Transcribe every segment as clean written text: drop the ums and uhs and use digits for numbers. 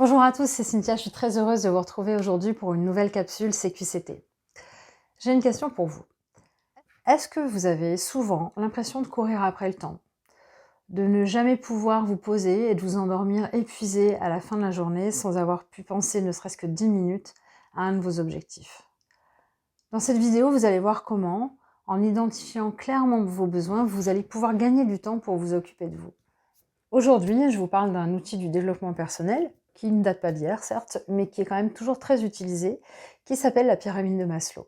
Bonjour à tous, c'est Cynthia, je suis très heureuse de vous retrouver aujourd'hui pour une nouvelle capsule CQCT. J'ai une question pour vous. Est-ce que vous avez souvent l'impression de courir après le temps, de ne jamais pouvoir vous poser et de vous endormir épuisé à la fin de la journée sans avoir pu penser ne serait-ce que 10 minutes à un de vos objectifs? Dans cette vidéo, vous allez voir comment, en identifiant clairement vos besoins, vous allez pouvoir gagner du temps pour vous occuper de vous. Aujourd'hui, je vous parle d'un outil du développement personnel qui ne date pas d'hier, certes, mais qui est quand même toujours très utilisé, qui s'appelle la pyramide de Maslow.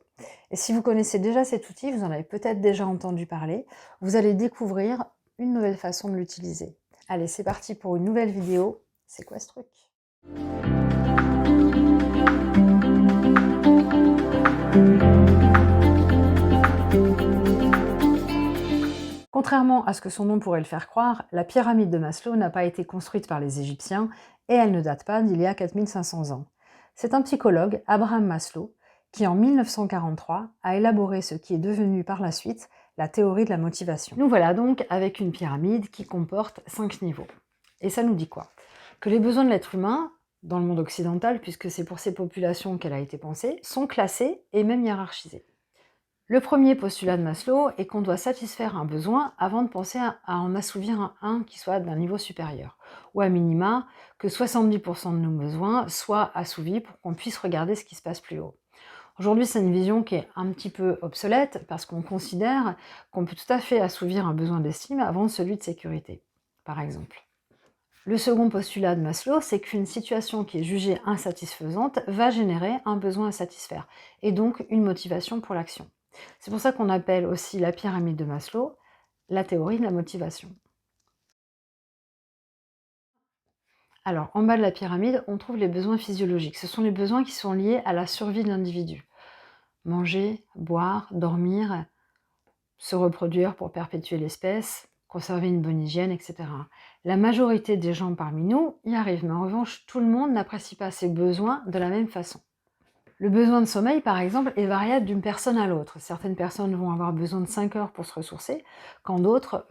Et si vous connaissez déjà cet outil, vous en avez peut-être déjà entendu parler, vous allez découvrir une nouvelle façon de l'utiliser. Allez, c'est parti pour une nouvelle vidéo. C'est quoi ce truc ? Contrairement à ce que son nom pourrait le faire croire, la pyramide de Maslow n'a pas été construite par les Égyptiens et elle ne date pas d'il y a 4500 ans. C'est un psychologue, Abraham Maslow, qui en 1943 a élaboré ce qui est devenu par la suite la théorie de la motivation. Nous voilà donc avec une pyramide qui comporte 5 niveaux. Et ça nous dit quoi? Que les besoins de l'être humain, dans le monde occidental, puisque c'est pour ces populations qu'elle a été pensée, sont classés et même hiérarchisés. Le premier postulat de Maslow est qu'on doit satisfaire un besoin avant de penser à en assouvir un qui soit d'un niveau supérieur, ou à minima que 70% de nos besoins soient assouvis pour qu'on puisse regarder ce qui se passe plus haut. Aujourd'hui, c'est une vision qui est un petit peu obsolète parce qu'on considère qu'on peut tout à fait assouvir un besoin d'estime avant celui de sécurité, par exemple. Le second postulat de Maslow, c'est qu'une situation qui est jugée insatisfaisante va générer un besoin à satisfaire, et donc une motivation pour l'action. C'est pour ça qu'on appelle aussi la pyramide de Maslow la théorie de la motivation. Alors, en bas de la pyramide, on trouve les besoins physiologiques. Ce sont les besoins qui sont liés à la survie de l'individu. Manger, boire, dormir, se reproduire pour perpétuer l'espèce, conserver une bonne hygiène, etc. La majorité des gens parmi nous y arrivent, mais en revanche, tout le monde n'apprécie pas ses besoins de la même façon. Le besoin de sommeil, par exemple, est variable d'une personne à l'autre. Certaines personnes vont avoir besoin de 5 heures pour se ressourcer, quand d'autres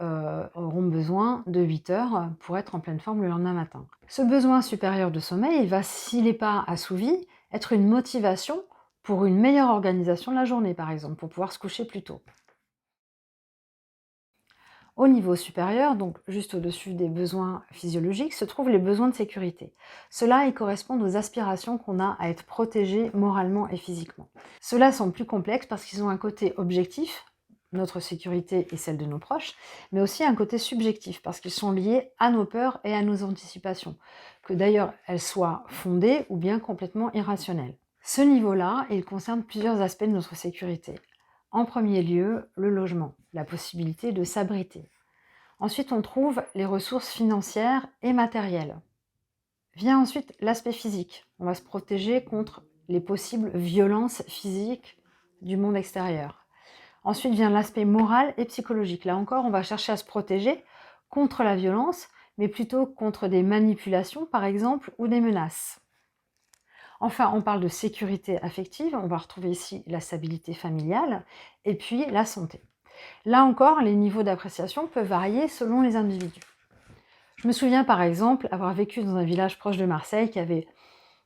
auront besoin de 8 heures pour être en pleine forme le lendemain matin. Ce besoin supérieur de sommeil va, s'il n'est pas assouvi, être une motivation pour une meilleure organisation de la journée, par exemple, pour pouvoir se coucher plus tôt. Au niveau supérieur, donc juste au-dessus des besoins physiologiques, se trouvent les besoins de sécurité. Ceux-là, ils correspondent aux aspirations qu'on a à être protégés moralement et physiquement. Ceux-là sont plus complexes parce qu'ils ont un côté objectif, notre sécurité et celle de nos proches, mais aussi un côté subjectif parce qu'ils sont liés à nos peurs et à nos anticipations, que d'ailleurs elles soient fondées ou bien complètement irrationnelles. Ce niveau-là, il concerne plusieurs aspects de notre sécurité. En premier lieu, le logement, la possibilité de s'abriter. Ensuite, on trouve les ressources financières et matérielles. Vient ensuite l'aspect physique. On va se protéger contre les possibles violences physiques du monde extérieur. Ensuite vient l'aspect moral et psychologique. Là encore, on va chercher à se protéger contre la violence, mais plutôt contre des manipulations, par exemple, ou des menaces. Enfin, on parle de sécurité affective, on va retrouver ici la stabilité familiale, et puis la santé. Là encore, les niveaux d'appréciation peuvent varier selon les individus. Je me souviens par exemple avoir vécu dans un village proche de Marseille qui avait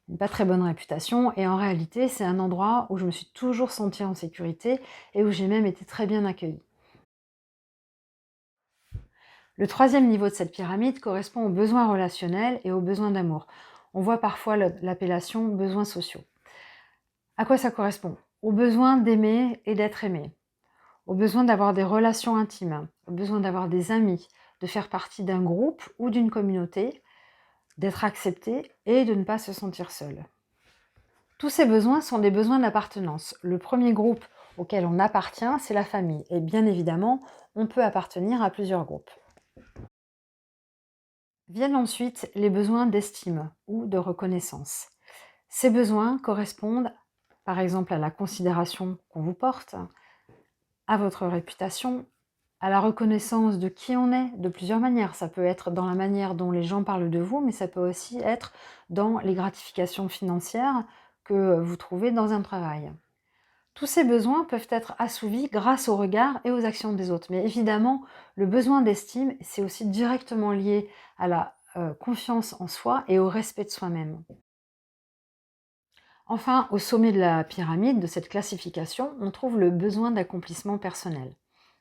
une pas très bonne réputation, et en réalité, c'est un endroit où je me suis toujours sentie en sécurité et où j'ai même été très bien accueillie. Le troisième niveau de cette pyramide correspond aux besoins relationnels et aux besoins d'amour. On voit parfois l'appellation besoins sociaux. À quoi ça correspond? Au besoin d'aimer et d'être aimé, au besoin d'avoir des relations intimes, au besoin d'avoir des amis, de faire partie d'un groupe ou d'une communauté, d'être accepté et de ne pas se sentir seul. Tous ces besoins sont des besoins d'appartenance. Le premier groupe auquel on appartient, c'est la famille. Et bien évidemment, on peut appartenir à plusieurs groupes. Viennent ensuite les besoins d'estime ou de reconnaissance. Ces besoins correspondent par exemple à la considération qu'on vous porte, à votre réputation, à la reconnaissance de qui on est de plusieurs manières. Ça peut être dans la manière dont les gens parlent de vous, mais ça peut aussi être dans les gratifications financières que vous trouvez dans un travail. Tous ces besoins peuvent être assouvis grâce au regard et aux actions des autres. Mais évidemment, le besoin d'estime, c'est aussi directement lié à la confiance en soi et au respect de soi-même. Enfin, au sommet de la pyramide de cette classification, on trouve le besoin d'accomplissement personnel.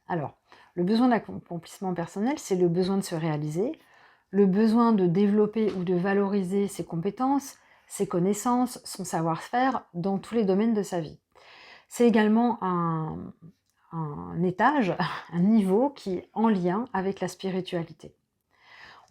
Alors, le besoin d'accomplissement personnel, c'est le besoin de se réaliser, le besoin de développer ou de valoriser ses compétences, ses connaissances, son savoir-faire dans tous les domaines de sa vie. C'est également un étage, un niveau qui est en lien avec la spiritualité.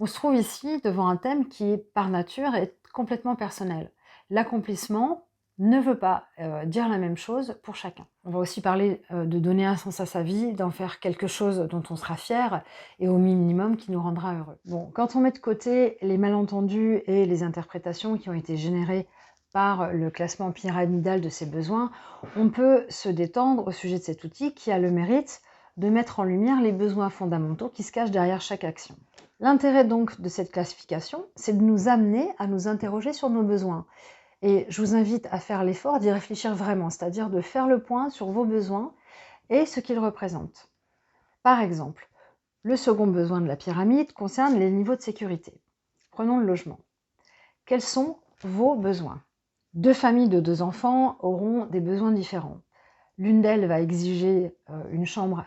On se trouve ici devant un thème qui, par nature, est complètement personnel. L'accomplissement ne veut pas dire la même chose pour chacun. On va aussi parler de donner un sens à sa vie, d'en faire quelque chose dont on sera fier et au minimum qui nous rendra heureux. Bon, quand on met de côté les malentendus et les interprétations qui ont été générées par le classement pyramidal de ces besoins, on peut se détendre au sujet de cet outil qui a le mérite de mettre en lumière les besoins fondamentaux qui se cachent derrière chaque action. L'intérêt donc de cette classification, c'est de nous amener à nous interroger sur nos besoins. Et je vous invite à faire l'effort d'y réfléchir vraiment, c'est-à-dire de faire le point sur vos besoins et ce qu'ils représentent. Par exemple, le second besoin de la pyramide concerne les niveaux de sécurité. Prenons le logement. Quels sont vos besoins? 2 familles de 2 enfants auront des besoins différents. L'une d'elles va exiger une chambre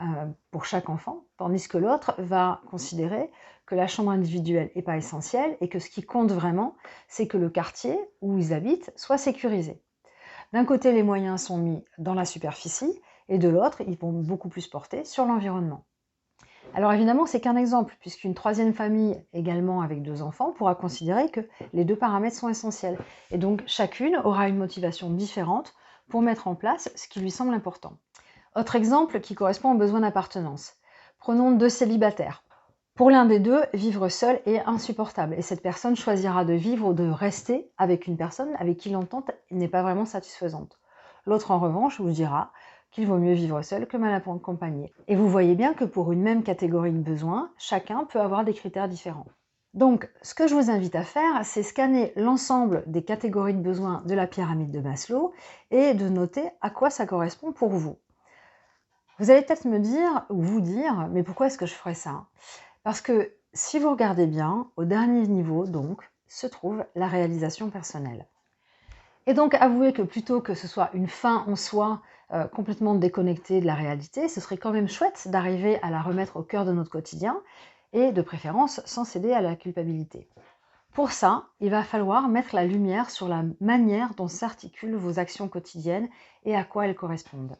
pour chaque enfant, tandis que l'autre va considérer que la chambre individuelle n'est pas essentielle et que ce qui compte vraiment, c'est que le quartier où ils habitent soit sécurisé. D'un côté, les moyens sont mis dans la superficie et de l'autre, ils vont beaucoup plus porter sur l'environnement. Alors évidemment, c'est qu'un exemple, puisqu'une troisième famille, également avec 2 enfants, pourra considérer que les 2 paramètres sont essentiels. Et donc chacune aura une motivation différente pour mettre en place ce qui lui semble important. Autre exemple qui correspond aux besoins d'appartenance. Prenons 2 célibataires. Pour l'un des deux, vivre seul est insupportable et cette personne choisira de vivre ou de rester avec une personne avec qui l'entente n'est pas vraiment satisfaisante. L'autre en revanche vous dira qu'il vaut mieux vivre seul que mal accompagné. Et vous voyez bien que pour une même catégorie de besoins, chacun peut avoir des critères différents. Donc, ce que je vous invite à faire, c'est scanner l'ensemble des catégories de besoins de la pyramide de Maslow et de noter à quoi ça correspond pour vous. Vous allez peut-être me dire, ou vous dire, mais pourquoi est-ce que je ferais ça? Parce que si vous regardez bien, au dernier niveau, donc, se trouve la réalisation personnelle. Et donc, avouez que plutôt que ce soit une fin en soi complètement déconnectée de la réalité, ce serait quand même chouette d'arriver à la remettre au cœur de notre quotidien et de préférence sans céder à la culpabilité. Pour ça, il va falloir mettre la lumière sur la manière dont s'articulent vos actions quotidiennes et à quoi elles correspondent.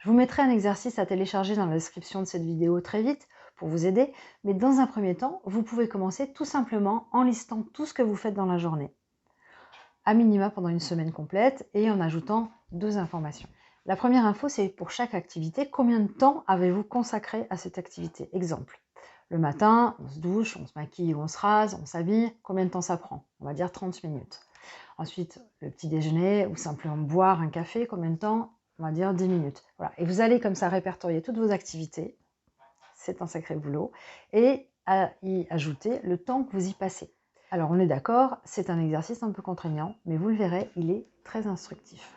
Je vous mettrai un exercice à télécharger dans la description de cette vidéo très vite pour vous aider, mais dans un premier temps, vous pouvez commencer tout simplement en listant tout ce que vous faites dans la journée, à minima pendant une semaine complète et en ajoutant 2 informations. La première info, c'est pour chaque activité, combien de temps avez-vous consacré à cette activité? Exemple, le matin, on se douche, on se maquille ou on se rase, on s'habille, combien de temps ça prend? On va dire 30 minutes. Ensuite, le petit déjeuner ou simplement boire un café, combien de temps? On va dire 10 minutes. Voilà. Et vous allez comme ça répertorier toutes vos activités, c'est un sacré boulot, et à y ajouter le temps que vous y passez. Alors on est d'accord, c'est un exercice un peu contraignant, mais vous le verrez, il est très instructif.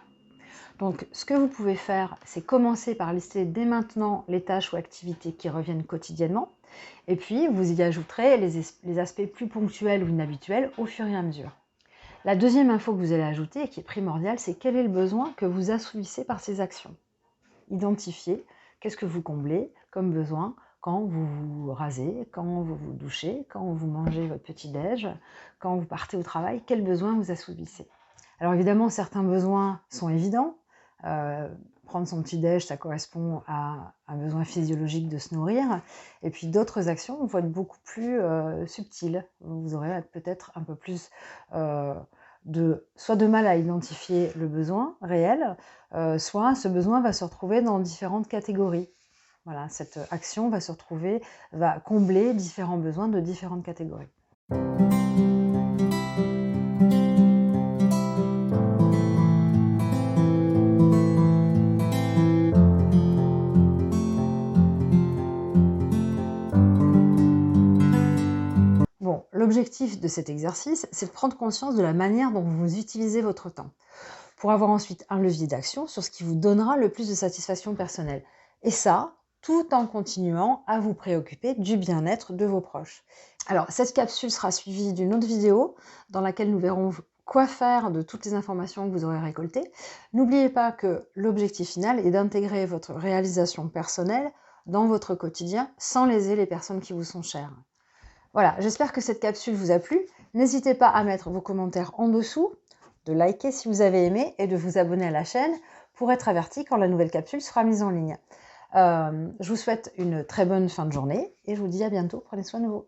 Donc ce que vous pouvez faire, c'est commencer par lister dès maintenant les tâches ou activités qui reviennent quotidiennement, et puis vous y ajouterez les aspects plus ponctuels ou inhabituels au fur et à mesure. La deuxième info que vous allez ajouter, et qui est primordiale, c'est quel est le besoin que vous assouvissez par ces actions. Identifiez qu'est-ce que vous comblez comme besoin quand vous vous rasez, quand vous vous douchez, quand vous mangez votre petit-déj, quand vous partez au travail, quel besoin vous assouvissez. Alors évidemment, certains besoins sont évidents. Prendre son petit-déj, ça correspond à un besoin physiologique de se nourrir. Et puis d'autres actions vont être beaucoup plus subtiles. Vous aurez peut-être un peu plus soit de mal à identifier le besoin réel, soit ce besoin va se retrouver dans différentes catégories. Voilà, cette action va combler différents besoins de différentes catégories. Bon, l'objectif de cet exercice, c'est de prendre conscience de la manière dont vous utilisez votre temps, pour avoir ensuite un levier d'action sur ce qui vous donnera le plus de satisfaction personnelle. Et ça, tout en continuant à vous préoccuper du bien-être de vos proches. Alors, cette capsule sera suivie d'une autre vidéo dans laquelle nous verrons quoi faire de toutes les informations que vous aurez récoltées. N'oubliez pas que l'objectif final est d'intégrer votre réalisation personnelle dans votre quotidien sans léser les personnes qui vous sont chères. Voilà, j'espère que cette capsule vous a plu. N'hésitez pas à mettre vos commentaires en dessous, de liker si vous avez aimé et de vous abonner à la chaîne pour être averti quand la nouvelle capsule sera mise en ligne. Je vous souhaite une très bonne fin de journée et je vous dis à bientôt. Prenez soin de vous.